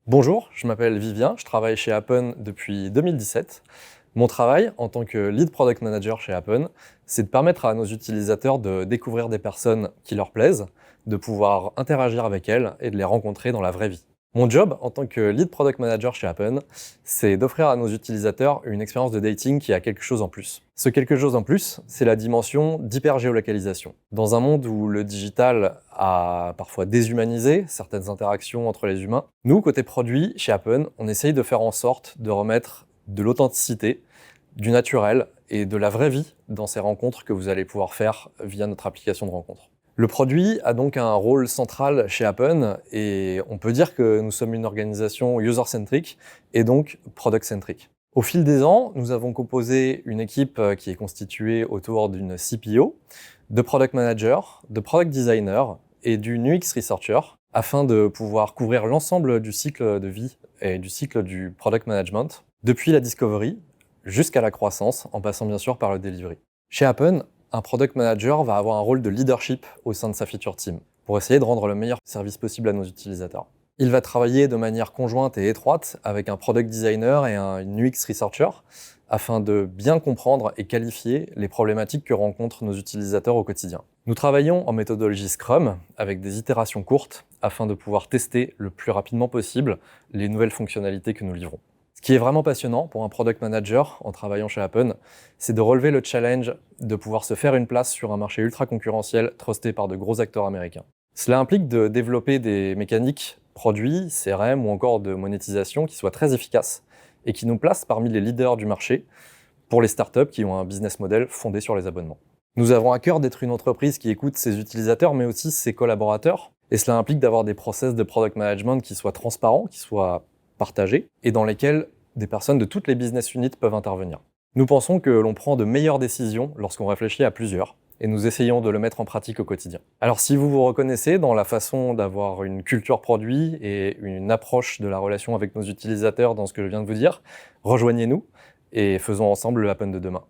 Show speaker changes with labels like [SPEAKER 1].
[SPEAKER 1] Bonjour, je m'appelle Vivien, je travaille chez Appen depuis 2017. Mon travail en tant que lead product manager chez Appen, c'est de permettre à nos utilisateurs de découvrir des personnes qui leur plaisent, de pouvoir interagir avec elles et de les rencontrer dans la vraie vie. Mon job en tant que lead product manager chez Appen, c'est d'offrir à nos utilisateurs une expérience de dating qui a quelque chose en plus. Ce quelque chose en plus, c'est la dimension d'hypergéolocalisation. Dans un monde où le digital a parfois déshumanisé certaines interactions entre les humains, nous, côté produit, chez Appen, on essaye de faire en sorte de remettre de l'authenticité, du naturel et de la vraie vie dans ces rencontres que vous allez pouvoir faire via notre application de rencontre. Le produit a donc un rôle central chez Appen et on peut dire que nous sommes une organisation user-centric et donc product-centric. Au fil des ans, nous avons composé une équipe qui est constituée autour d'une CPO, de product manager, de product designer et d'une UX researcher afin de pouvoir couvrir l'ensemble du cycle de vie et du cycle du product management, depuis la discovery jusqu'à la croissance, en passant bien sûr par le delivery. Chez Appen, un product manager va avoir un rôle de leadership au sein de sa feature team pour essayer de rendre le meilleur service possible à nos utilisateurs. Il va travailler de manière conjointe et étroite avec un product designer et une UX researcher afin de bien comprendre et qualifier les problématiques que rencontrent nos utilisateurs au quotidien. Nous travaillons en méthodologie Scrum avec des itérations courtes afin de pouvoir tester le plus rapidement possible les nouvelles fonctionnalités que nous livrons. Ce qui est vraiment passionnant pour un product manager en travaillant chez Appen, c'est de relever le challenge de pouvoir se faire une place sur un marché ultra concurrentiel trusté par de gros acteurs américains. Cela implique de développer des mécaniques, produits, CRM ou encore de monétisation qui soient très efficaces et qui nous placent parmi les leaders du marché pour les startups qui ont un business model fondé sur les abonnements. Nous avons à cœur d'être une entreprise qui écoute ses utilisateurs mais aussi ses collaborateurs et cela implique d'avoir des process de product management qui soient transparents, qui soient partagés et dans lesquels des personnes de toutes les business units peuvent intervenir. Nous pensons que l'on prend de meilleures décisions lorsqu'on réfléchit à plusieurs et nous essayons de le mettre en pratique au quotidien. Alors si vous vous reconnaissez dans la façon d'avoir une culture produit et une approche de la relation avec nos utilisateurs dans ce que je viens de vous dire, rejoignez-nous et faisons ensemble le Appen de demain.